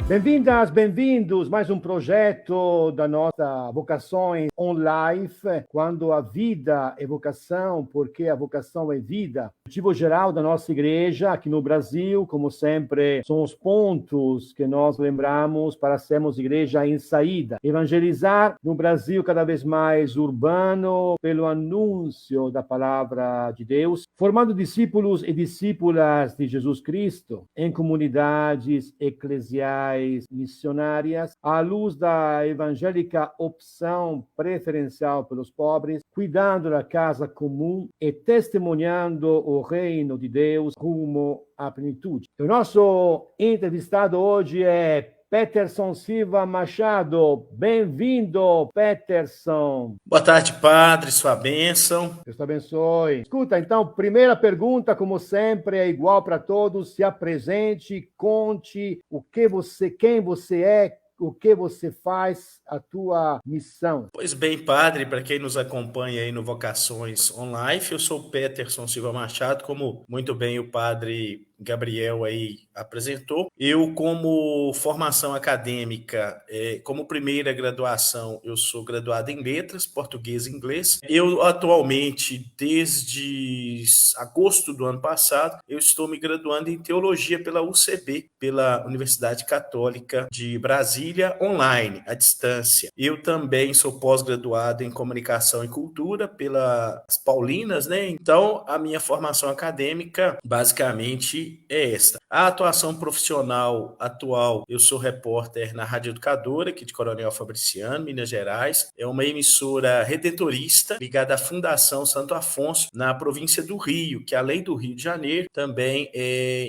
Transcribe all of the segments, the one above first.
Bem-vindas, bem-vindos, mais um projeto da nossa Vocações On-Life, quando a vida é vocação, porque a vocação é vida. O objetivo geral da nossa igreja aqui no Brasil, como sempre, são os pontos que nós lembramos para sermos igreja em saída. Evangelizar no Brasil cada vez mais urbano, pelo anúncio da palavra de Deus, formando discípulos e discípulas de Jesus Cristo em comunidades eclesiais missionárias, à luz da evangélica opção preferencial pelos pobres, cuidando da casa comum e testemunhando o reino de Deus rumo à plenitude. O nosso entrevistado hoje é Peterson Silva Machado. Bem-vindo, Peterson. Boa tarde, padre, sua bênção. Deus te abençoe. Escuta, então, primeira pergunta, como sempre, é igual para todos. Se apresente, conte quem você é, o que você faz, a tua missão. Pois bem, padre, para quem nos acompanha aí no Vocações Online, eu sou o Peterson Silva Machado, como muito bem o padre Gabriel aí apresentou. Eu, como formação acadêmica, como primeira graduação, eu sou graduado em letras, português e inglês. Eu, atualmente, desde agosto do ano passado, eu estou me graduando em teologia pela UCB, pela Universidade Católica de Brasília, online, à distância. Eu também sou pós-graduado em comunicação e cultura pelas Paulinas, né? Então, a minha formação acadêmica, basicamente, é esta. A atuação profissional atual, eu sou repórter na Rádio Educadora, aqui de Coronel Fabriciano, Minas Gerais. É uma emissora redentorista ligada à Fundação Santo Afonso, na província do Rio, que além do Rio de Janeiro, também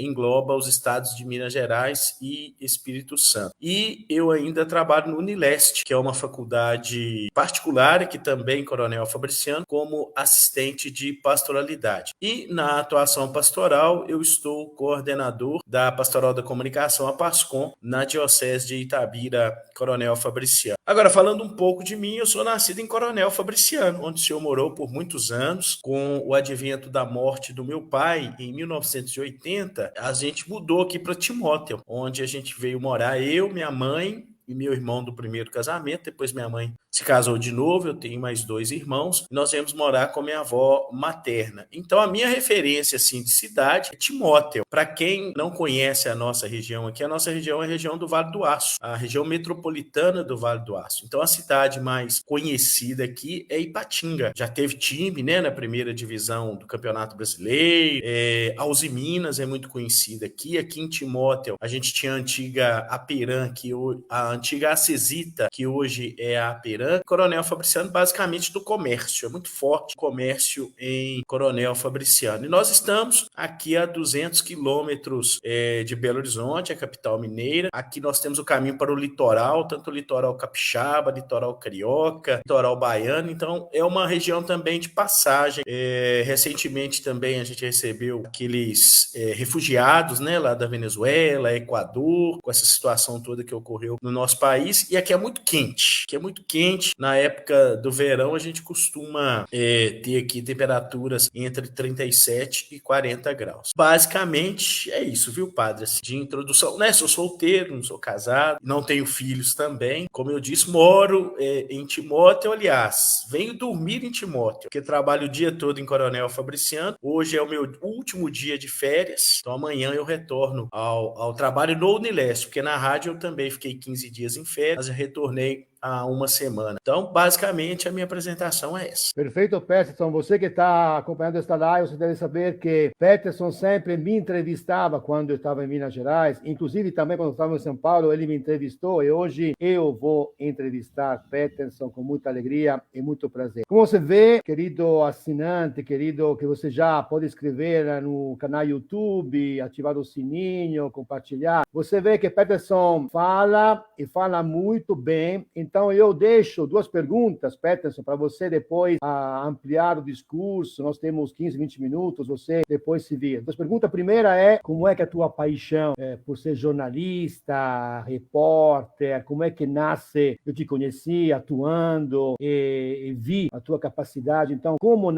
engloba os estados de Minas Gerais e Espírito Santo. E eu ainda trabalho no Unileste, que é uma faculdade particular, aqui também Coronel Fabriciano, como assistente de pastoralidade. E na atuação pastoral, eu estou coordenador da Pastoral da Comunicação, a PASCOM, na Diocese de Itabira, Coronel Fabriciano. Agora, falando um pouco de mim, eu sou nascido em Coronel Fabriciano, onde o senhor morou por muitos anos. Com o advento da morte do meu pai, em 1980, a gente mudou aqui para Timóteo, onde a gente veio morar, eu, minha mãe e meu irmão do primeiro casamento. Depois minha mãe se casou de novo, eu tenho mais 2 irmãos, e nós viemos morar com minha avó materna. Então a minha referência assim de cidade é Timóteo. Para quem não conhece a nossa região aqui, a nossa região é a região do Vale do Aço, a região metropolitana do Vale do Aço. Então a cidade mais conhecida aqui é Ipatinga. Já teve time, né, na primeira divisão do Campeonato Brasileiro. Alzey Minas é muito conhecida aqui. Aqui em Timóteo a gente tinha a antiga Aperam, a antiga Acesita, que hoje é a Aperam. Coronel Fabriciano, basicamente do comércio, é muito forte o comércio em Coronel Fabriciano. E nós estamos aqui a 200 quilômetros de Belo Horizonte, a capital mineira. Aqui nós temos o caminho para o litoral, tanto o litoral capixaba, litoral carioca, litoral baiano. Então é uma região também de passagem. Recentemente também a gente recebeu aqueles refugiados, né, lá da Venezuela, Equador, com essa situação toda que ocorreu no nosso país. E aqui é muito quente, Na época do verão, a gente costuma ter aqui temperaturas entre 37 e 40 graus. Basicamente, é isso, viu, padre? Assim, de introdução, né? Sou solteiro, não sou casado, não tenho filhos também. Como eu disse, moro em Timóteo, aliás, venho dormir em Timóteo, porque trabalho o dia todo em Coronel Fabriciano. Hoje é o meu último dia de férias, então amanhã eu retorno ao trabalho no Unileste, porque na rádio eu também fiquei 15 dias em férias, mas eu retornei há uma semana. Então, basicamente, a minha apresentação é essa. Perfeito, Peterson. Você que está acompanhando esta live, você deve saber que Peterson sempre me entrevistava quando eu estava em Minas Gerais. Inclusive, também quando eu estava em São Paulo, ele me entrevistou. E hoje eu vou entrevistar Peterson com muita alegria e muito prazer. Como você vê, querido assinante, querido, que você já pode escrever no canal YouTube, ativar o sininho, compartilhar. Você vê que Peterson fala e fala muito bem. Então, Então, eu deixo duas perguntas, Peterson, para você depois ampliar o discurso. Nós temos 15, 20 minutos, você depois se vira. Então, a pergunta primeira é, como é que a tua paixão por ser jornalista, repórter, como é que nasce? Eu te conheci atuando e vi a tua capacidade. Então, como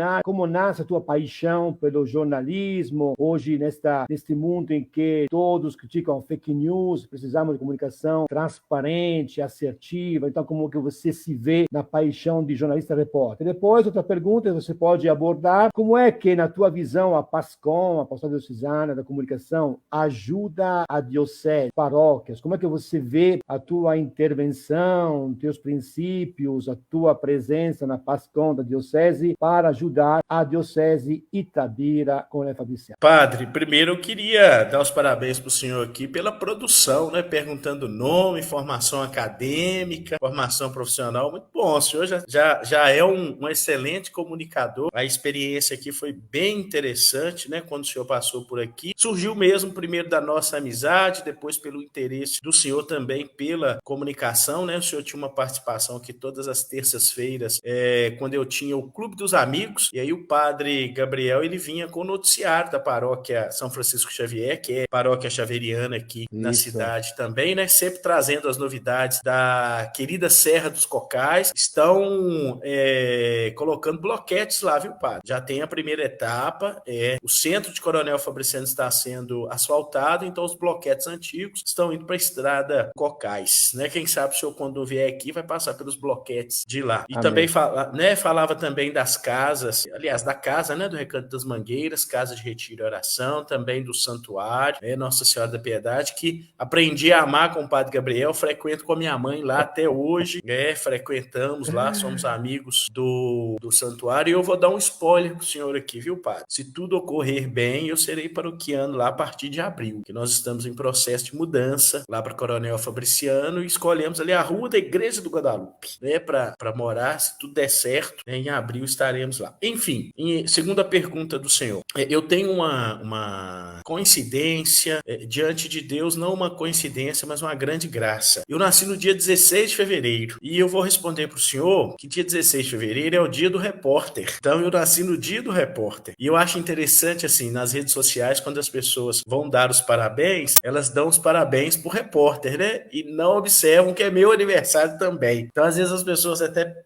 nasce a tua paixão pelo jornalismo? Hoje, neste mundo em que todos criticam fake news, precisamos de comunicação transparente, assertiva. Então, como que você se vê na paixão de jornalista-repórter? Depois, outra pergunta, você pode abordar, como é que, na tua visão, a PASCOM, a Pastoral Diocesana da Comunicação, ajuda a diocese, paróquias? Como é que você vê a tua intervenção, teus princípios, a tua presença na PASCOM da diocese para ajudar a diocese Itabira com a Fabriciana? Padre, primeiro eu queria dar os parabéns para o senhor aqui pela produção, né? Perguntando nome, formação acadêmica, formação profissional, muito bom. O senhor já é um excelente comunicador. A experiência aqui foi bem interessante, né? Quando o senhor passou por aqui. Surgiu mesmo primeiro da nossa amizade, depois pelo interesse do senhor também pela comunicação, né? O senhor tinha uma participação aqui todas as terças-feiras, quando eu tinha o Clube dos Amigos, e aí o padre Gabriel, ele vinha com o noticiário da paróquia São Francisco Xavier, que é paróquia xaveriana aqui na cidade também, né? Sempre trazendo as novidades da querida Serra dos Cocais. Estão colocando bloquetes lá, viu, padre? Já tem a primeira etapa, o centro de Coronel Fabriciano está sendo asfaltado, então os bloquetes antigos estão indo para a estrada Cocais, né? Quem sabe o senhor, quando vier aqui, vai passar pelos bloquetes de lá. E também falava também das casas, aliás, da casa, né, do Recanto das Mangueiras, casa de retiro e oração, também do santuário, né, Nossa Senhora da Piedade, que aprendi a amar com o padre Gabriel, frequento com a minha mãe lá até hoje, frequentamos lá, somos amigos do santuário, e eu vou dar um spoiler pro senhor aqui, viu, padre? Se tudo ocorrer bem, eu serei paroquiano lá a partir de abril, que nós estamos em processo de mudança lá para Coronel Fabriciano, e escolhemos ali a rua da Igreja do Guadalupe, né, para morar, se tudo der certo, né, em abril estaremos lá. Enfim, segunda pergunta do senhor, eu tenho uma coincidência diante de Deus, não uma coincidência, mas uma grande graça. Eu nasci no dia 16 de fevereiro, e eu vou responder para o senhor que dia 16 de fevereiro é o dia do repórter. Então eu nasci no dia do repórter. E eu acho interessante, assim, nas redes sociais, quando as pessoas vão dar os parabéns, elas dão os parabéns pro repórter, né? E não observam que é meu aniversário também. Então, às vezes, as pessoas até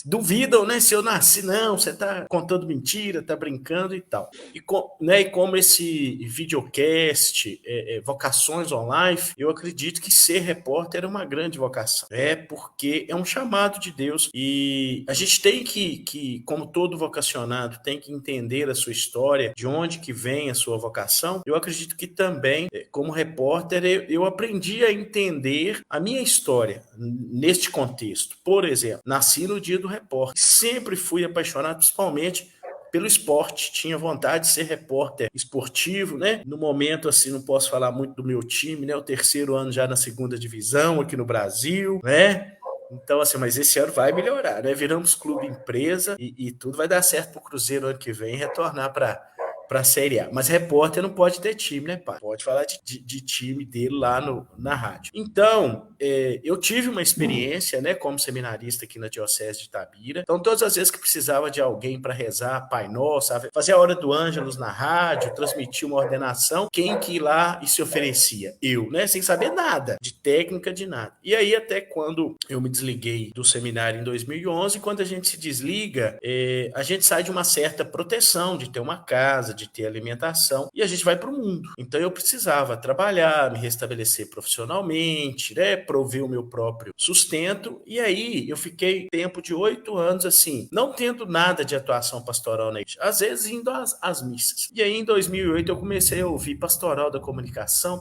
duvidam, né? Se eu nasci, não, você tá contando mentira, tá brincando e tal. E como esse videocast, vocações online, eu acredito que ser repórter é uma grande vocação. Porque é um chamado de Deus. E a gente tem que, como todo vocacionado, tem que entender a sua história, de onde que vem a sua vocação. Eu acredito que também, como repórter, eu aprendi a entender a minha história neste contexto. Por exemplo, nasci no dia do repórter. Sempre fui apaixonado, principalmente pelo esporte, tinha vontade de ser repórter esportivo, né? No momento, assim, não posso falar muito do meu time, né? O terceiro ano já na segunda divisão aqui no Brasil, né? Então, assim, mas esse ano vai melhorar, né? Viramos clube empresa e tudo vai dar certo pro Cruzeiro ano que vem retornar para a Série A. Mas repórter não pode ter time, né, pai? Pode falar de time dele lá na rádio. Então, eu tive uma experiência, né, como seminarista aqui na Diocese de Itabira. Então, todas as vezes que precisava de alguém para rezar Pai Nosso, fazer a hora do Ângelus na rádio, transmitir uma ordenação, quem que ia lá e se oferecia? Eu, né? Sem saber nada, de técnica, de nada. E aí, até quando eu me desliguei do seminário em 2011, quando a gente se desliga, a gente sai de uma certa proteção, de ter uma casa, de ter alimentação, e a gente vai para o mundo. Então eu precisava trabalhar, me restabelecer profissionalmente, né, prover o meu próprio sustento, e aí eu fiquei tempo de 8 anos assim, não tendo nada de atuação pastoral na igreja, às vezes indo às missas. E aí em 2008 eu comecei a ouvir Pastoral da Comunicação,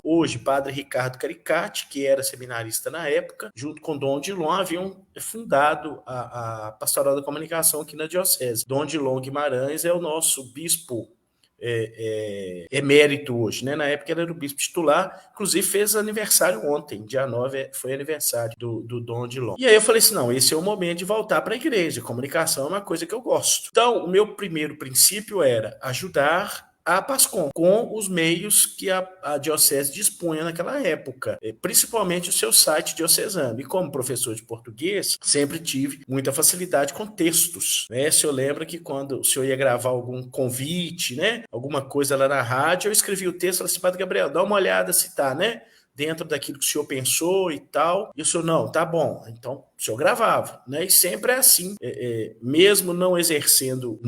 hoje Padre Ricardo Caricati, que era seminarista na época, junto com Dom Dilon, haviam fundado a Pastoral da Comunicação aqui na Diocese. Dom Dilon Guimarães é o nosso bispo emérito hoje, né? Na época ele era o bispo titular, inclusive fez aniversário ontem, dia 9 foi aniversário do Dom Dilon. E aí eu falei assim, não, esse é o momento de voltar para a igreja, comunicação é uma coisa que eu gosto. Então, o meu primeiro princípio era ajudar a Pascom, com os meios que a diocese dispunha naquela época, principalmente o seu site diocesano. E como professor de português, sempre tive muita facilidade com textos, né? O senhor lembra que quando o senhor ia gravar algum convite, né, alguma coisa lá na rádio, eu escrevi o texto e falei assim: Padre Gabriel, dá uma olhada se tá, né, dentro daquilo que o senhor pensou e tal. E o senhor, não, tá bom. Então, o senhor gravava, né? E sempre é assim. Mesmo não exercendo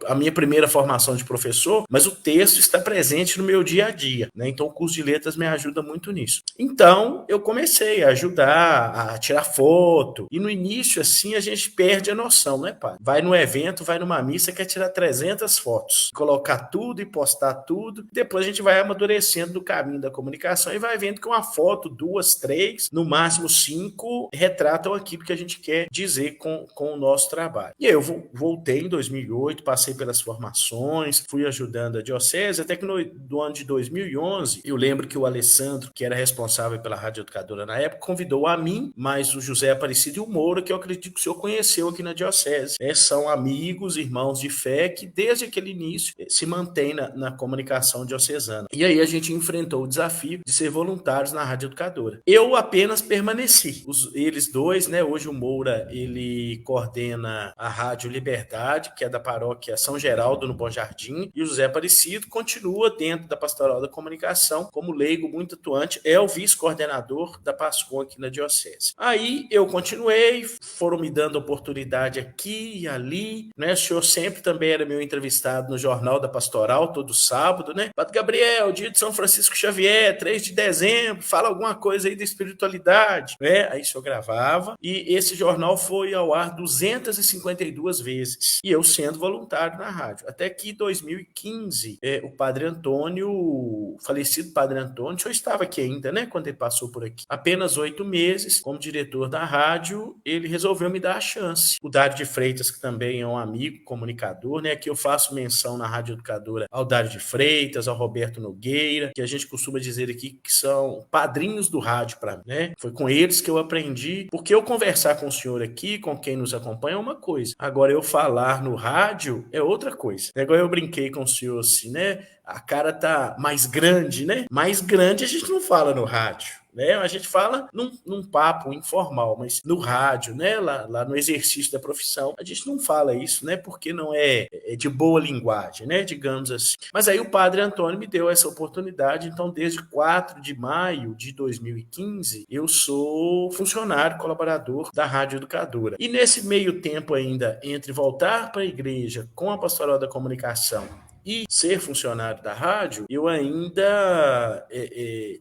a minha primeira formação de professor, mas o texto está presente no meu dia a dia, né? Então, o curso de letras me ajuda muito nisso. Então, eu comecei a ajudar, a tirar foto. E no início, assim, a gente perde a noção, né, pai? Vai no evento, vai numa missa, quer tirar 300 fotos, colocar tudo e postar tudo. Depois a gente vai amadurecendo no caminho da comunicação e vai vendo que uma foto, 2, 3, no máximo 5, retratam aquilo que a gente quer dizer com o nosso trabalho. E aí eu voltei em 2008, passei pelas formações, fui ajudando a diocese, até que no ano de 2011, eu lembro que o Alessandro, que era responsável pela Rádio Educadora na época, convidou a mim, mas o José Aparecido e o Moura, que eu acredito que o senhor conheceu aqui na diocese, né? São amigos, irmãos de fé, que desde aquele início se mantém na comunicação diocesana. E aí a gente enfrentou o desafio de ser voluntários na Rádio Educadora. Eu apenas permaneci. Eles dois, né? Hoje o Moura, ele coordena a Rádio Liberdade, que é da paróquia São Geraldo, no Bom Jardim, e o José Aparecido continua dentro da Pastoral da Comunicação, como leigo muito atuante, é o vice-coordenador da Pascom aqui na diocese. Aí eu continuei, foram me dando oportunidade aqui e ali, né? O senhor sempre também era meu entrevistado no Jornal da Pastoral, todo sábado, né? Padre Gabriel, dia de São Francisco Xavier, 3 de dezembro, fala alguma coisa aí da espiritualidade, né? Aí o senhor gravava, e esse jornal foi ao ar 252 vezes, e eu sendo voluntário na rádio. Até que em 2015, o Padre Antônio, o falecido Padre Antônio, o senhor estava aqui ainda, né? Quando ele passou por aqui. Apenas 8 meses, como diretor da rádio, ele resolveu me dar a chance. O Dário de Freitas, que também é um amigo, comunicador, né? Aqui eu faço menção na Rádio Educadora ao Dário de Freitas, ao Roberto Nogueira, que a gente costuma dizer aqui que são padrinhos do rádio para mim, né? Foi com eles que eu aprendi, porque eu conversar com o senhor aqui, com quem nos acompanha, é uma coisa. Agora, eu falar no rádio é outra coisa. Agora eu brinquei com o senhor assim, né? A cara tá mais grande, né? Mais grande a gente não fala no rádio, né? A gente fala num papo informal, mas no rádio, né? Lá no exercício da profissão, a gente não fala isso, né? Porque não é de boa linguagem, né? Digamos assim. Mas aí o Padre Antônio me deu essa oportunidade, então desde 4 de maio de 2015, eu sou funcionário colaborador da Rádio Educadora. E nesse meio tempo ainda, entre voltar para a igreja com a Pastoral da Comunicação e ser funcionário da rádio, eu ainda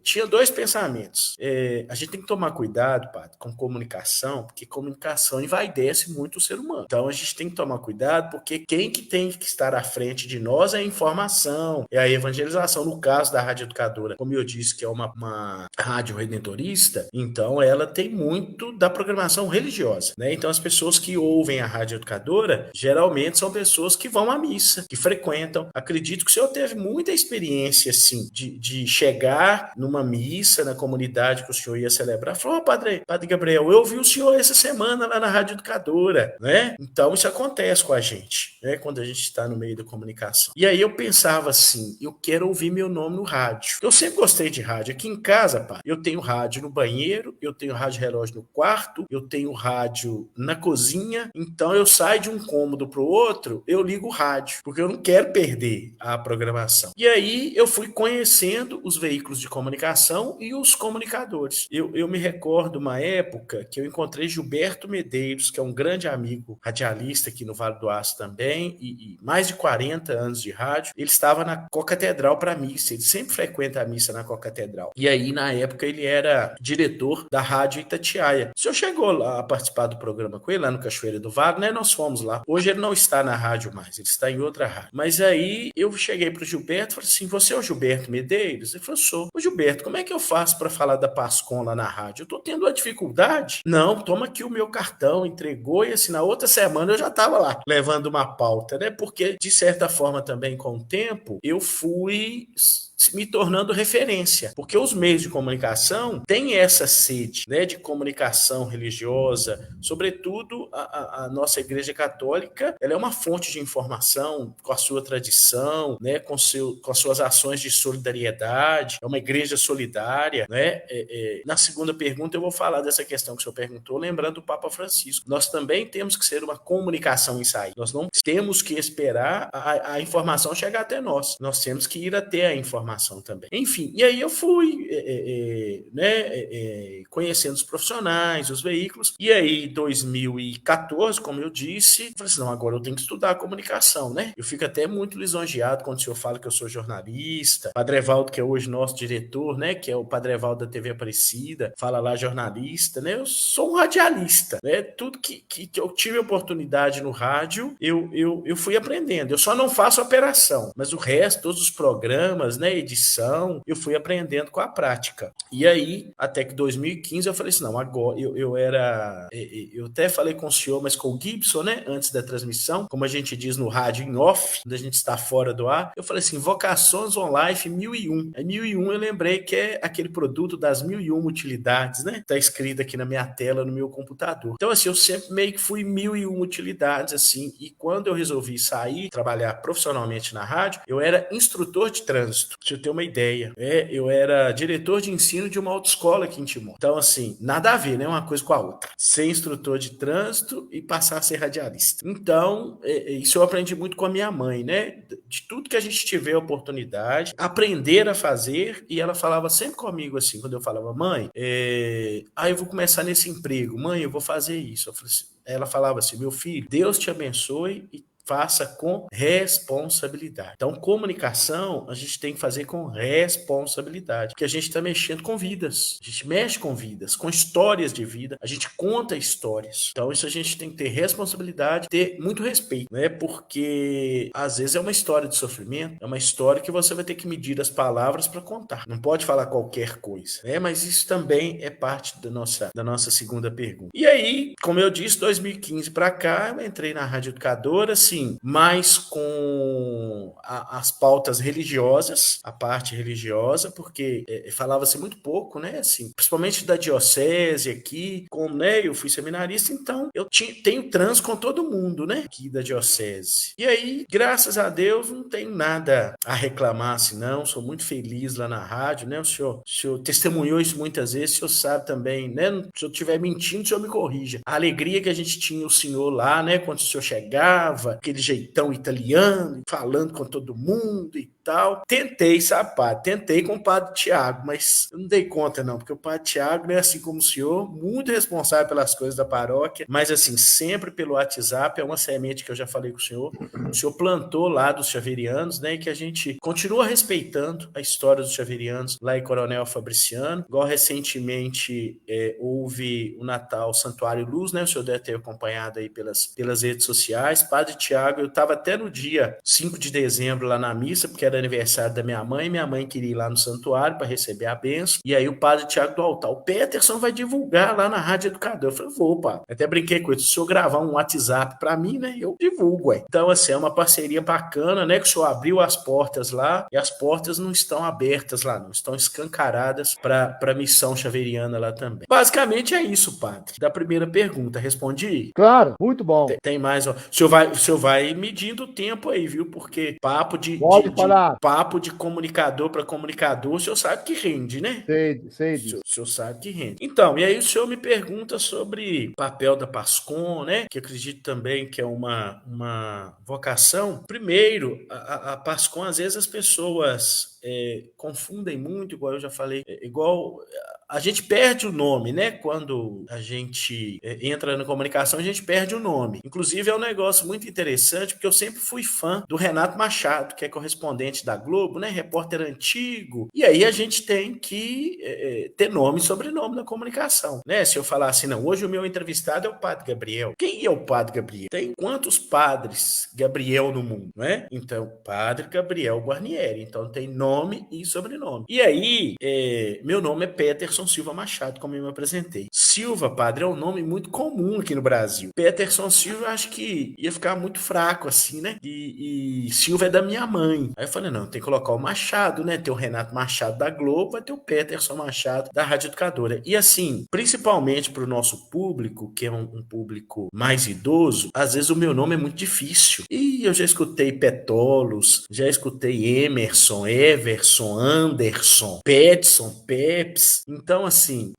tinha 2 pensamentos. A gente tem que tomar cuidado, padre, com comunicação, porque comunicação envaidece muito o ser humano. Então a gente tem que tomar cuidado, porque quem que tem que estar à frente de nós é a informação, é a evangelização. No caso da Rádio Educadora, como eu disse, que é uma rádio redentorista, então ela tem muito da programação religiosa, né? Então as pessoas que ouvem a Rádio Educadora, geralmente são pessoas que vão à missa, que frequentam. Acredito que o senhor teve muita experiência, assim, de chegar numa missa, na comunidade que o senhor ia celebrar. Falou: Padre Gabriel, eu vi o senhor essa semana lá na Rádio Educadora, né? Então, isso acontece com a gente, né? Quando a gente está no meio da comunicação. E aí eu pensava assim, eu quero ouvir meu nome no rádio. Eu sempre gostei de rádio. Aqui em casa, pá, eu tenho rádio no banheiro, eu tenho rádio relógio no quarto, eu tenho rádio na cozinha. Então, eu saio de um cômodo pro outro, eu ligo o rádio, porque eu não quero perder a programação. E aí eu fui conhecendo os veículos de comunicação e os comunicadores. Eu me recordo uma época que eu encontrei Gilberto Medeiros, que é um grande amigo radialista aqui no Vale do Aço também, e mais de 40 anos de rádio. Ele estava na Cocatedral para missa, ele sempre frequenta a missa na Cocatedral. E aí, na época, ele era diretor da Rádio Itatiaia. O senhor chegou lá a participar do programa com ele, lá no Cachoeira do Vale, né? Nós fomos lá. Hoje ele não está na rádio mais, ele está em outra rádio. Mas aí eu cheguei pro Gilberto e falei assim: você é o Gilberto Medeiros? Ele falou: sou. Ô Gilberto, como é que eu faço para falar da Pascom lá na rádio? Eu tô tendo uma dificuldade. Não, toma aqui o meu cartão, entregou, e assim, na outra semana eu já tava lá, levando uma pauta, né? Porque, de certa forma também, com o tempo, eu fui me tornando referência, porque os meios de comunicação têm essa sede, né, de comunicação religiosa, sobretudo a nossa Igreja Católica, ela é uma fonte de informação com a sua tradição, né, com as suas ações de solidariedade, é uma igreja solidária, né? Na segunda pergunta eu vou falar dessa questão que o senhor perguntou, lembrando o Papa Francisco. Nós também temos que ser uma comunicação em saída. Nós não temos que esperar a informação chegar até nós. Nós temos que ir até a informação também. Enfim, e aí eu fui conhecendo os profissionais, os veículos, e aí em 2014, como eu disse, eu falei assim, não, agora eu tenho que estudar a comunicação, né? Eu fico até muito lisonjeado quando o senhor fala que eu sou jornalista. Padre Evaldo, que é hoje nosso diretor, né, que é o Padre Evaldo da TV Aparecida, fala lá jornalista, né? Eu sou um radialista, né? Tudo que eu tive oportunidade no rádio, eu fui aprendendo. Eu só não faço operação, mas o resto, todos os programas, né, edição, eu fui aprendendo com a prática. E aí, até que 2015 eu falei assim, não, agora eu até falei com o senhor, mas com o Gibson, né, antes da transmissão, como a gente diz no rádio em off, quando a gente está fora do ar, eu falei assim, Vocações On Life 1001. Aí 1001 eu lembrei que é aquele produto das 1001 utilidades, né? Tá escrito aqui na minha tela, no meu computador. Então, assim, eu sempre meio que fui 1001 utilidades, assim, e quando eu resolvi sair, trabalhar profissionalmente na rádio, eu era instrutor de trânsito, pra você ter uma ideia. Eu era diretor de ensino de uma autoescola aqui em Timor. Então, assim, nada a ver, né? Uma coisa com a outra. Ser instrutor de trânsito e passar a ser radialista. Então, isso eu aprendi muito com a minha mãe, né? De tudo que a gente tiver oportunidade, aprender a fazer, e ela falava sempre comigo assim, quando eu falava, mãe, eu vou começar nesse emprego, mãe, eu vou fazer isso. Ela falava assim, meu filho, Deus te abençoe e faça com responsabilidade. Então, comunicação a gente tem que fazer com responsabilidade, porque a gente está mexendo com vidas, a gente mexe com vidas, com histórias de vida, a gente conta histórias. Então, isso a gente tem que ter responsabilidade, ter muito respeito, né? Porque às vezes é uma história de sofrimento, é uma história que você vai ter que medir as palavras para contar. Não pode falar qualquer coisa, né? Mas isso também é parte da nossa segunda pergunta. E aí, como eu disse, 2015 para cá, eu entrei na Rádio Educadora, assim, mais com as pautas religiosas, a parte religiosa, porque falava-se muito pouco, né, assim, principalmente da diocese aqui, como, né, eu fui seminarista, então eu tenho trans com todo mundo, né, aqui da diocese. E aí, graças a Deus, não tenho nada a reclamar, assim, não, sou muito feliz lá na rádio, né, o senhor testemunhou isso muitas vezes, o senhor sabe também, né, se eu estiver mentindo, o senhor me corrija. A alegria que a gente tinha o senhor lá, né, quando o senhor chegava, aquele jeitão italiano, falando com todo mundo e tal. Tentei, sabe, padre? Tentei com o padre Tiago, mas eu não dei conta, não, porque o padre Tiago, né, assim como o senhor, muito responsável pelas coisas da paróquia, mas, assim, sempre pelo WhatsApp, é uma semente que eu já falei com o senhor plantou lá dos Xaverianos, né, e que a gente continua respeitando a história dos Xaverianos lá em Coronel Fabriciano, igual recentemente houve o Natal Santuário Luz, né, o senhor deve ter acompanhado aí pelas redes sociais, padre Tiago, eu estava até no dia 5 de dezembro lá na missa, porque era aniversário da minha mãe queria ir lá no santuário para receber a bênção, e aí o padre Tiago do altar, o Peterson vai divulgar lá na Rádio Educador. Eu falei, vou, pá. Até brinquei com ele, se o senhor gravar um WhatsApp para mim, né, eu divulgo, ué. Então, assim, é uma parceria bacana, né, que o senhor abriu as portas lá, e as portas não estão abertas lá, não, estão escancaradas para a missão xaveriana lá também. Basicamente é isso, padre. Da primeira pergunta, respondi? Claro, muito bom. Tem mais, ó. O senhor vai medindo o tempo aí, viu? Porque Pode falar. papo de comunicador para comunicador, o senhor sabe que rende, né? Sei O disso. senhor sabe que rende. Então, e aí o senhor me pergunta sobre o papel da PASCOM, né? Que acredito também que é uma vocação. Primeiro, a PASCOM, às vezes as pessoas confundem muito, igual eu já falei, igual a gente perde o nome, né? Quando a gente entra na comunicação, a gente perde o nome. Inclusive, é um negócio muito interessante, porque eu sempre fui fã do Renato Machado, que é correspondente da Globo, né? Repórter antigo. E aí a gente tem que ter nome e sobrenome na comunicação, né? Se eu falar assim, não, hoje o meu entrevistado é o Padre Gabriel. Quem é o Padre Gabriel? Tem quantos padres Gabriel no mundo, né? Então, Padre Gabriel Guarnieri. Então, tem nome e sobrenome. E aí, meu nome é Peterson Silva Machado, como eu me apresentei. Silva, padre, é um nome muito comum aqui no Brasil. Peterson Silva, eu acho que ia ficar muito fraco, assim, né? E Silva é da minha mãe. Aí eu falei, não, tem que colocar o Machado, né? Tem o Renato Machado da Globo, vai ter o Peterson Machado da Rádio Educadora. E assim, principalmente para o nosso público, que é um público mais idoso, às vezes o meu nome é muito difícil. E eu já escutei Petolos, já escutei Emerson, Everson, Anderson, Petson, Peps. Então, assim,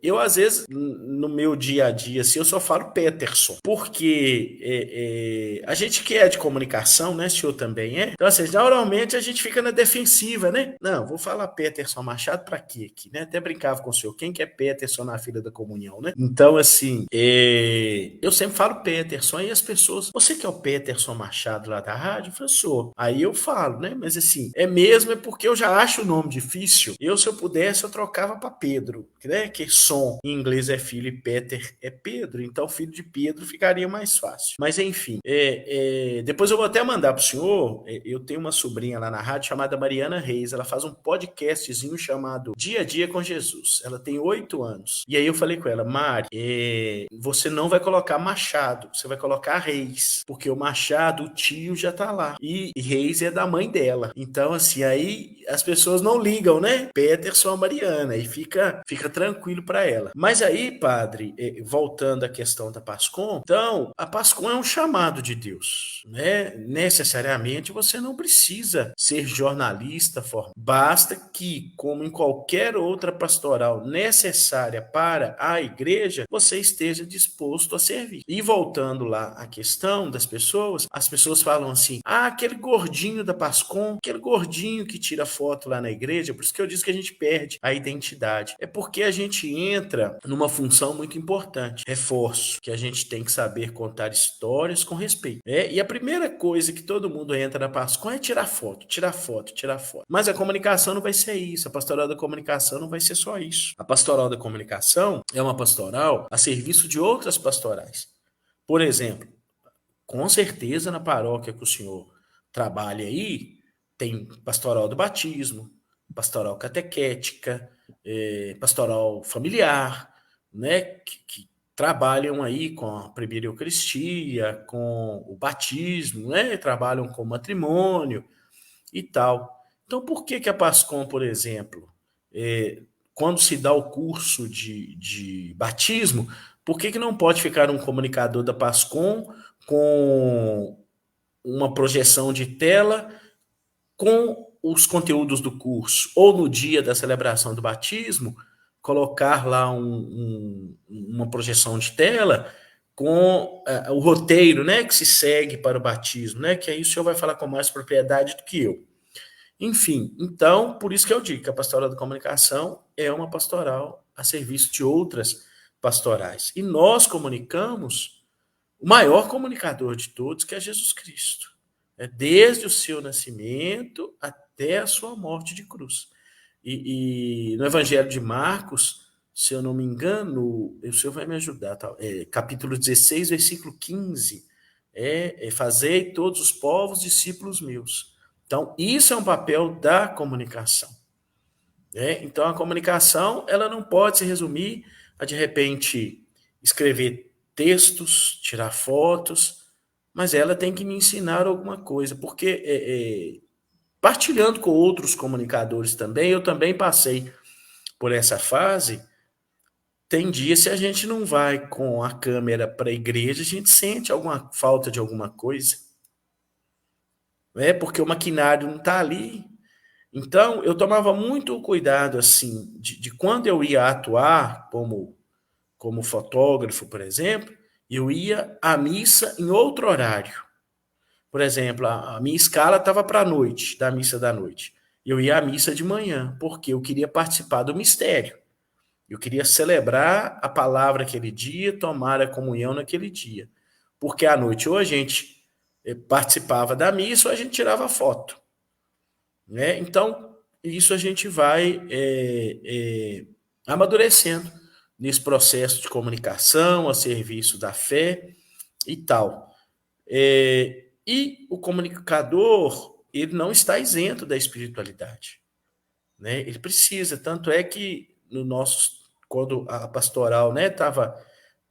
eu às vezes, no meu dia a dia, assim, eu só falo Peterson, porque a gente que é de comunicação, né, o senhor também é, então assim, normalmente a gente fica na defensiva, né? Não, vou falar Peterson Machado pra quê aqui, né? Até brincava com o senhor, quem que é Peterson na fila da comunhão, né? Então, assim, eu sempre falo Peterson, aí as pessoas, você que é o Peterson Machado lá da rádio? Eu falo, sou. Aí eu falo, né? Mas assim, é porque eu já acho o nome difícil. Se eu pudesse, eu trocava pra Pedro, né? Que som em inglês é filho e Peter é Pedro, então filho de Pedro ficaria mais fácil. Mas enfim, depois eu vou até mandar pro senhor, eu tenho uma sobrinha lá na rádio chamada Mariana Reis, ela faz um podcastzinho chamado Dia a Dia com Jesus. Ela tem 8 anos. E aí eu falei com ela, Mari, você não vai colocar Machado, você vai colocar Reis, porque o Machado, o tio já tá lá. E Reis é da mãe dela. Então, assim, aí as pessoas não ligam, né? Peterson a Mariana, e fica tranquilo para ela. Mas aí, padre, voltando à questão da Pascom, então, a Pascom é um chamado de Deus, né? Necessariamente você não precisa ser jornalista, basta que, como em qualquer outra pastoral necessária para a igreja, você esteja disposto a servir. E voltando lá à questão das pessoas, as pessoas falam assim, aquele gordinho da Pascom, aquele gordinho que tira foto lá na igreja, por isso que eu disse que a gente perde a identidade. É porque a gente entra numa função muito importante. Reforço, que a gente tem que saber contar histórias com respeito. E a primeira coisa que todo mundo entra na Pascom é tirar foto, tirar foto, tirar foto. Mas a comunicação não vai ser isso, a pastoral da comunicação não vai ser só isso. A pastoral da comunicação é uma pastoral a serviço de outras pastorais. Por exemplo, com certeza na paróquia que o senhor trabalha aí, tem pastoral do batismo, pastoral catequética, pastoral familiar, né, que trabalham aí com a primeira Eucaristia, com o batismo, né, trabalham com o matrimônio e tal. Então, por que a Pascom, por exemplo, quando se dá o curso de batismo, por que não pode ficar um comunicador da Pascom com uma projeção de tela com os conteúdos do curso, ou no dia da celebração do batismo, colocar lá uma projeção de tela com o roteiro, né, que se segue para o batismo, né, que aí o senhor vai falar com mais propriedade do que eu. Enfim, então, por isso que eu digo que a pastoral da comunicação é uma pastoral a serviço de outras pastorais. E nós comunicamos o maior comunicador de todos, que é Jesus Cristo. Desde o seu nascimento até a sua morte de cruz. E no Evangelho de Marcos, se eu não me engano, o senhor vai me ajudar, tá? Capítulo 16, versículo 15, fazei todos os povos discípulos meus. Então, isso é um papel da comunicação. Então, a comunicação ela não pode se resumir a, de repente, escrever textos, tirar fotos, mas ela tem que me ensinar alguma coisa, porque partilhando com outros comunicadores também, eu também passei por essa fase. Tem dia, se a gente não vai com a câmera para a igreja, a gente sente alguma falta de alguma coisa, porque o maquinário não está ali. Então, eu tomava muito cuidado, assim, de quando eu ia atuar como fotógrafo, por exemplo, eu ia à missa em outro horário. Por exemplo, a minha escala estava para a noite, da missa da noite. Eu ia à missa de manhã, porque eu queria participar do mistério. Eu queria celebrar a palavra aquele dia, tomar a comunhão naquele dia. Porque à noite ou a gente participava da missa ou a gente tirava foto. Então, isso a gente vai amadurecendo nesse processo de comunicação, a serviço da fé e tal. E o comunicador, ele não está isento da espiritualidade, né? Ele precisa, tanto é que no nosso, quando a pastoral, né, estava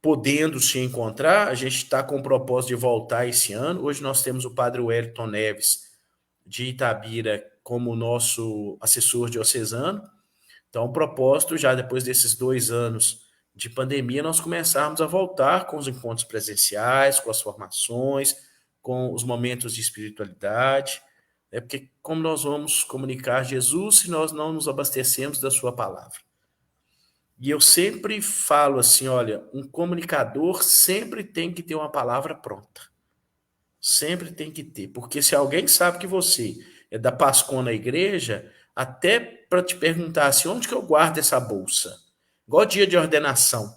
podendo se encontrar, a gente está com o propósito de voltar esse ano. Hoje nós temos o padre Wellington Neves, de Itabira, como nosso assessor diocesano. Então, o propósito, já depois desses 2 anos de pandemia, nós começarmos a voltar com os encontros presenciais, com as formações, com os momentos de espiritualidade, né? Porque como nós vamos comunicar Jesus se nós não nos abastecemos da sua palavra? E eu sempre falo assim, olha, um comunicador sempre tem que ter uma palavra pronta. Sempre tem que ter, porque se alguém sabe que você é da Pascom na igreja, até para te perguntar assim, onde que eu guardo essa bolsa? Igual dia de ordenação.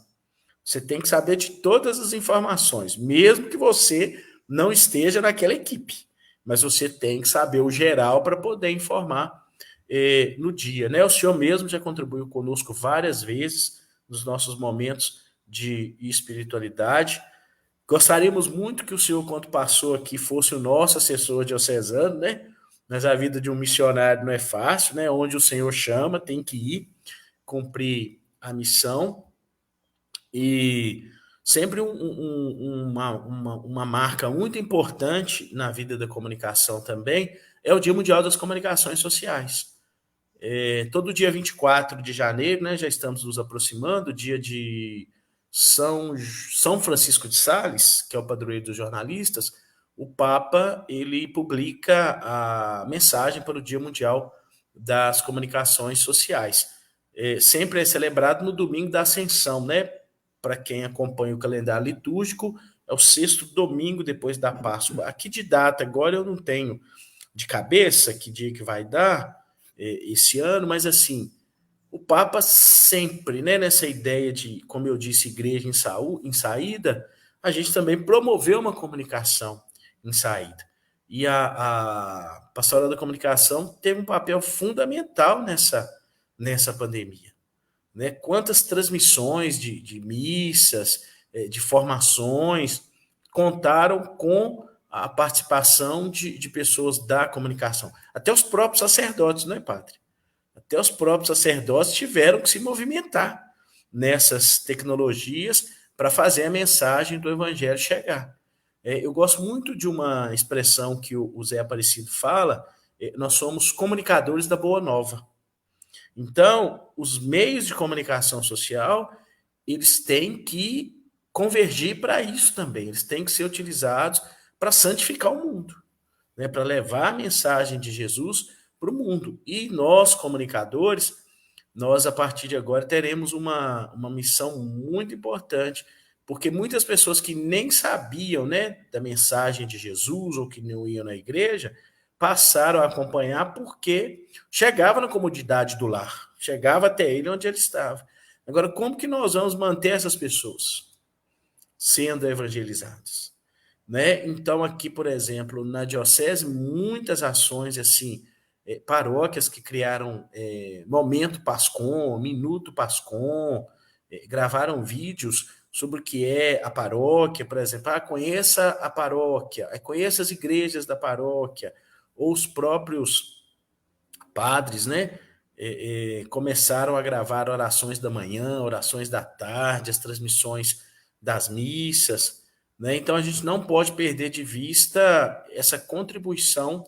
Você tem que saber de todas as informações, mesmo que você não esteja naquela equipe. Mas você tem que saber o geral para poder informar no dia, né? O senhor mesmo já contribuiu conosco várias vezes nos nossos momentos de espiritualidade. Gostaríamos muito que o senhor, quando passou aqui, fosse o nosso assessor diocesano, né? Mas a vida de um missionário não é fácil, né? Onde o Senhor chama, tem que ir, cumprir a missão. E sempre uma marca muito importante na vida da comunicação também é o Dia Mundial das Comunicações Sociais. Todo dia 24 de janeiro, né, já estamos nos aproximando, dia de São Francisco de Sales, que é o padroeiro dos jornalistas. O Papa ele publica a mensagem para o Dia Mundial das Comunicações Sociais. Sempre é celebrado no domingo da Ascensão, né? Para quem acompanha o calendário litúrgico, é o 6º domingo depois da Páscoa. Aqui de data, agora eu não tenho de cabeça que dia que vai dar esse ano, mas assim, o Papa sempre, né, nessa ideia de, como eu disse, igreja em saída, a gente também promoveu uma comunicação em saída. E a Pastoral da Comunicação teve um papel fundamental nessa pandemia. Né? Quantas transmissões de missas, de formações, contaram com a participação de pessoas da comunicação. Até os próprios sacerdotes, não é, padre? Até os próprios sacerdotes tiveram que se movimentar nessas tecnologias para fazer a mensagem do evangelho chegar. Eu gosto muito de uma expressão que o Zé Aparecido fala, nós somos comunicadores da Boa Nova. Então, os meios de comunicação social, eles têm que convergir para isso também, eles têm que ser utilizados para santificar o mundo, né? Para levar a mensagem de Jesus para o mundo. E nós, comunicadores, nós, a partir de agora, teremos uma missão muito importante, porque muitas pessoas que nem sabiam, né, da mensagem de Jesus ou que não iam na igreja, passaram a acompanhar porque chegava na comodidade do lar, chegava até ele onde ele estava. Agora, como que nós vamos manter essas pessoas sendo evangelizadas? Né? Então, aqui, por exemplo, na diocese, muitas ações, assim, paróquias que criaram Momento Pascom, Minuto Pascom, gravaram vídeos sobre o que é a paróquia, por exemplo, conheça a paróquia, conheça as igrejas da paróquia, ou os próprios padres, né? Começaram a gravar orações da manhã, orações da tarde, as transmissões das missas, né? Então a gente não pode perder de vista essa contribuição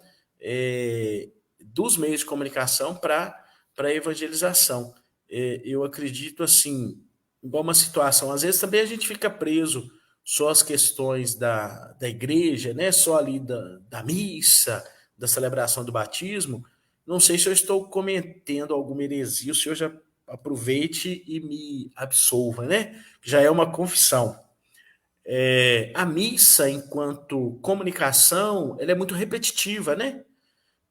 dos meios de comunicação para a evangelização. Eu acredito assim, igual uma situação, às vezes também a gente fica preso só às questões da igreja, né? Só ali da missa, da celebração do batismo. Não sei se eu estou cometendo alguma heresia, o senhor já aproveite e me absolva, né? Já é uma confissão. A missa, enquanto comunicação, ela é muito repetitiva, né?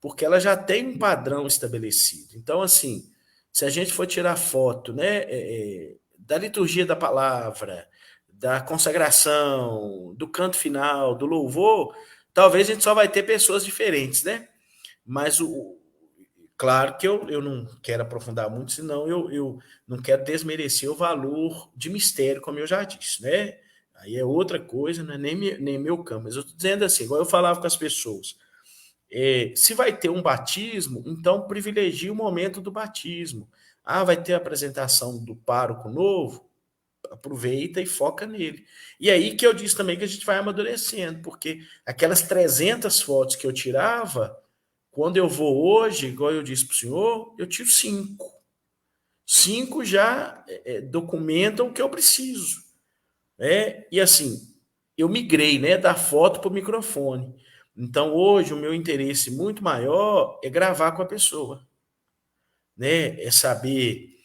Porque ela já tem um padrão estabelecido. Então, assim, se a gente for tirar foto, né, da liturgia da palavra, da consagração, do canto final, do louvor, talvez a gente só vai ter pessoas diferentes, né? Mas claro que eu não quero aprofundar muito, senão eu não quero desmerecer o valor de mistério, como eu já disse, né? Aí é outra coisa, não é nem meu campo. Mas eu estou dizendo assim, igual eu falava com as pessoas, Se vai ter um batismo, então privilegie o momento do batismo. Vai ter a apresentação do pároco novo, aproveita e foca nele. E aí que eu disse também que a gente vai amadurecendo, porque aquelas 300 fotos que eu tirava, quando eu vou hoje, igual eu disse para o senhor, eu tiro 5. 5 já documentam o que eu preciso. E assim, eu migrei, né, da foto para o microfone. Então, hoje, o meu interesse muito maior é gravar com a pessoa, né? É saber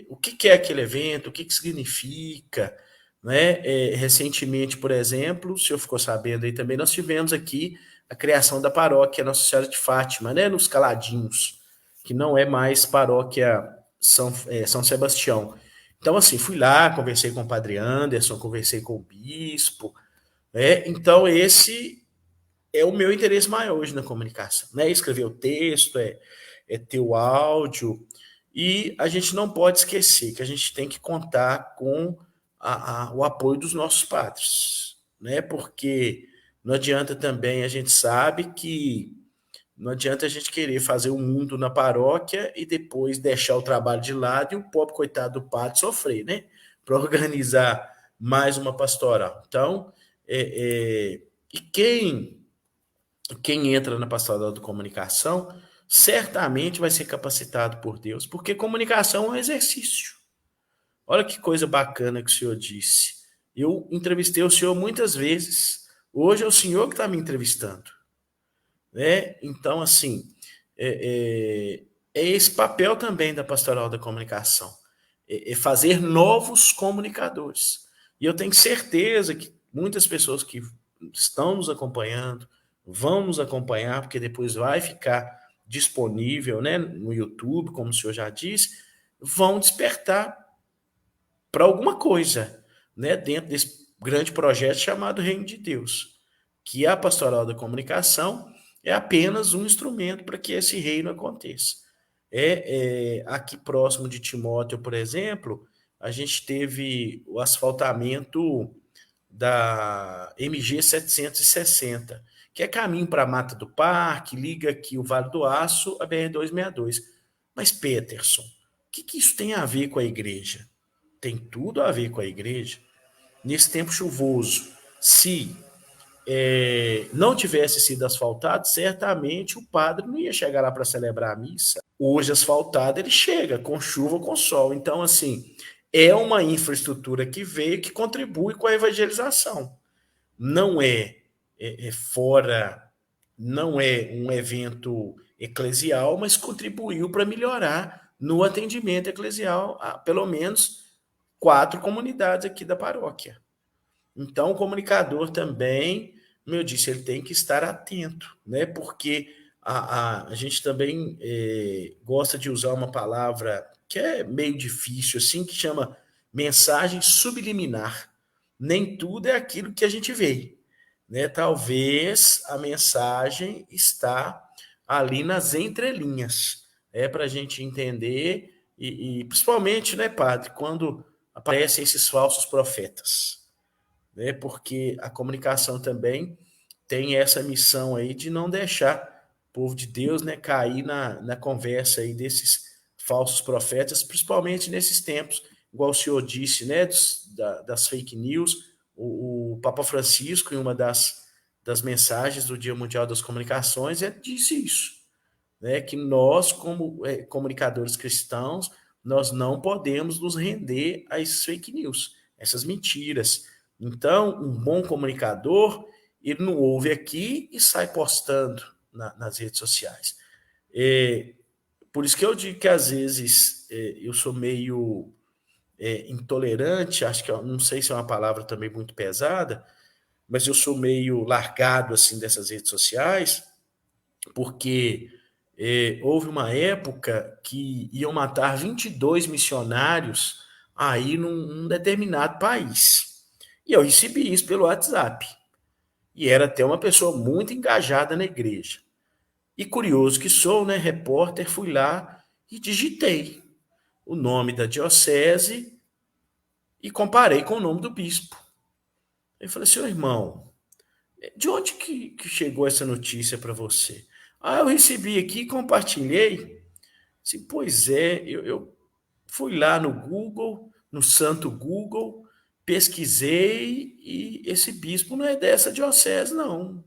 o que é aquele evento, o que significa, né? Recentemente, por exemplo, o senhor ficou sabendo aí também, nós tivemos aqui a criação da paróquia Nossa Senhora de Fátima, né? Nos Caladinhos, que não é mais paróquia São Sebastião. Então, assim, fui lá, conversei com o padre Anderson, conversei com o bispo, né? Então, esse é o meu interesse maior hoje na comunicação, né? Escrever o texto, ter o áudio, e a gente não pode esquecer que a gente tem que contar com o apoio dos nossos padres, né? Porque não adianta também, a gente sabe que não adianta a gente querer fazer o mundo na paróquia e depois deixar o trabalho de lado e o pobre coitado do padre sofrer, né? Para organizar mais uma pastoral. Então, e quem entra na pastoral de comunicação certamente vai ser capacitado por Deus, porque comunicação é um exercício. Olha que coisa bacana que o senhor disse. Eu entrevistei o senhor muitas vezes, hoje é o senhor que está me entrevistando, né? Então, assim, é esse papel também da pastoral da comunicação, é fazer novos comunicadores. E eu tenho certeza que muitas pessoas que estão nos acompanhando vão nos acompanhar, porque depois vai ficar disponível, né, no YouTube, como o senhor já disse, vão despertar para alguma coisa, né, dentro desse grande projeto chamado Reino de Deus, que a pastoral da comunicação é apenas um instrumento para que esse reino aconteça. Aqui próximo de Timóteo, por exemplo, a gente teve o asfaltamento da MG 760, que é caminho para a Mata do Parque, liga aqui o Vale do Aço a BR-262. Mas, Peterson, o que isso tem a ver com a igreja? Tem tudo a ver com a igreja. Nesse tempo chuvoso, se não tivesse sido asfaltado, certamente o padre não ia chegar lá para celebrar a missa. Hoje asfaltado, ele chega, com chuva ou com sol. Então, assim, é uma infraestrutura que veio, que contribui com a evangelização. Não fora, não é um evento eclesial, mas contribuiu para melhorar no atendimento eclesial a pelo menos 4 comunidades aqui da paróquia. Então, o comunicador também, como eu disse, ele tem que estar atento, né? Porque a gente também gosta de usar uma palavra que é meio difícil, assim, que chama mensagem subliminar. Nem tudo é aquilo que a gente vê, né? Talvez a mensagem está ali nas entrelinhas, para a gente entender, e principalmente, né, padre, quando aparecem esses falsos profetas, né? Porque a comunicação também tem essa missão aí de não deixar o povo de Deus, né, cair na conversa aí desses falsos profetas, principalmente nesses tempos, igual o senhor disse, né, das fake news. O Papa Francisco, em uma das mensagens do Dia Mundial das Comunicações, disse isso, né, que nós, como comunicadores cristãos, nós não podemos nos render a esses fake news, essas mentiras. Então, um bom comunicador, ele não ouve aqui e sai postando nas redes sociais. Por isso que eu digo que, às vezes, eu sou meio intolerante, acho que não sei se é uma palavra também muito pesada, mas eu sou meio largado assim dessas redes sociais, porque houve uma época que iam matar 22 missionários aí num determinado país. E eu recebi isso pelo WhatsApp. E era até uma pessoa muito engajada na igreja. E curioso que sou, né, repórter, fui lá e digitei o nome da diocese e comparei com o nome do bispo. Eu falei, seu irmão, De onde que chegou essa notícia para você? Ah, eu recebi aqui e compartilhei. Assim, pois é, eu fui lá no Google, no santo Google, pesquisei e esse bispo não é dessa diocese, não.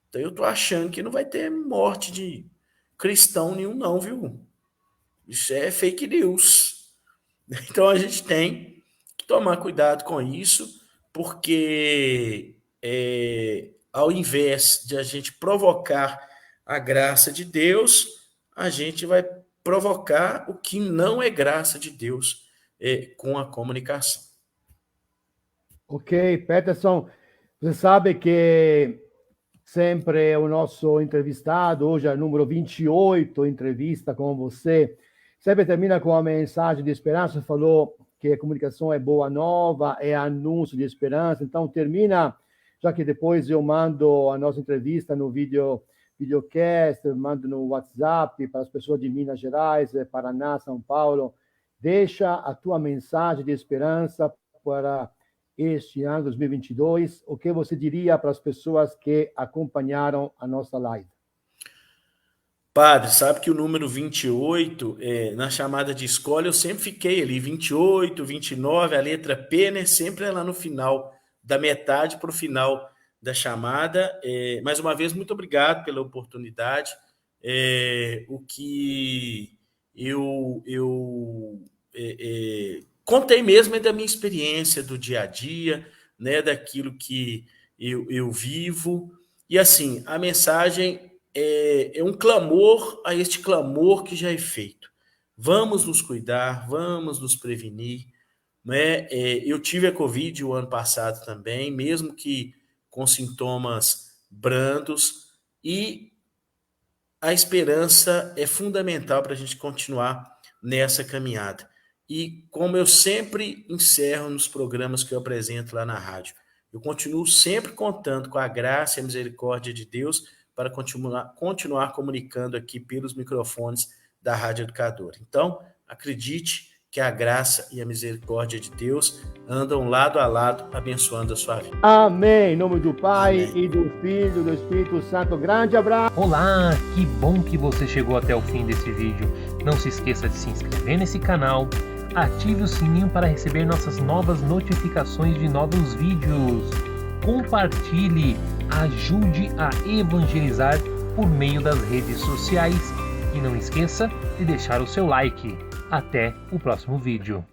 Então eu tô achando que não vai ter morte de cristão nenhum, não, viu? Isso é fake news. Então a gente tem que tomar cuidado com isso, porque ao invés de a gente provocar a graça de Deus, a gente vai provocar o que não é graça de Deus com a comunicação. Ok, Peterson, você sabe que sempre o nosso entrevistado, hoje é o número 28, entrevista com você, sempre termina com uma mensagem de esperança. Você falou que a comunicação é boa nova, é anúncio de esperança, então termina, já que depois eu mando a nossa entrevista no videocast, mando no WhatsApp para as pessoas de Minas Gerais, Paraná, São Paulo, deixa a tua mensagem de esperança para este ano 2022, o que você diria para as pessoas que acompanharam a nossa live? Padre, sabe que o número 28, na chamada de escola, eu sempre fiquei ali, 28, 29, a letra P, né? Sempre é lá no final, da metade para o final da chamada. Mais uma vez, muito obrigado pela oportunidade. O que eu contei mesmo é da minha experiência do dia a dia, né? Daquilo que eu vivo. E assim, a mensagem é um clamor a este clamor que já é feito. Vamos nos cuidar, vamos nos prevenir. Né? Eu tive a Covid o ano passado também, mesmo que com sintomas brandos, e a esperança é fundamental para a gente continuar nessa caminhada. E como eu sempre encerro nos programas que eu apresento lá na rádio, eu continuo sempre contando com a graça e a misericórdia de Deus para continuar comunicando aqui pelos microfones da Rádio Educadora. Então, acredite que a graça e a misericórdia de Deus andam lado a lado, abençoando a sua vida. Amém. Em nome do Pai, Amém. E do Filho e do Espírito Santo. Grande abraço. Olá, que bom que você chegou até o fim desse vídeo. Não se esqueça de se inscrever nesse canal, ative o sininho para receber nossas novas notificações de novos vídeos. Compartilhe, ajude a evangelizar por meio das redes sociais. E não esqueça de deixar o seu like. Até o próximo vídeo.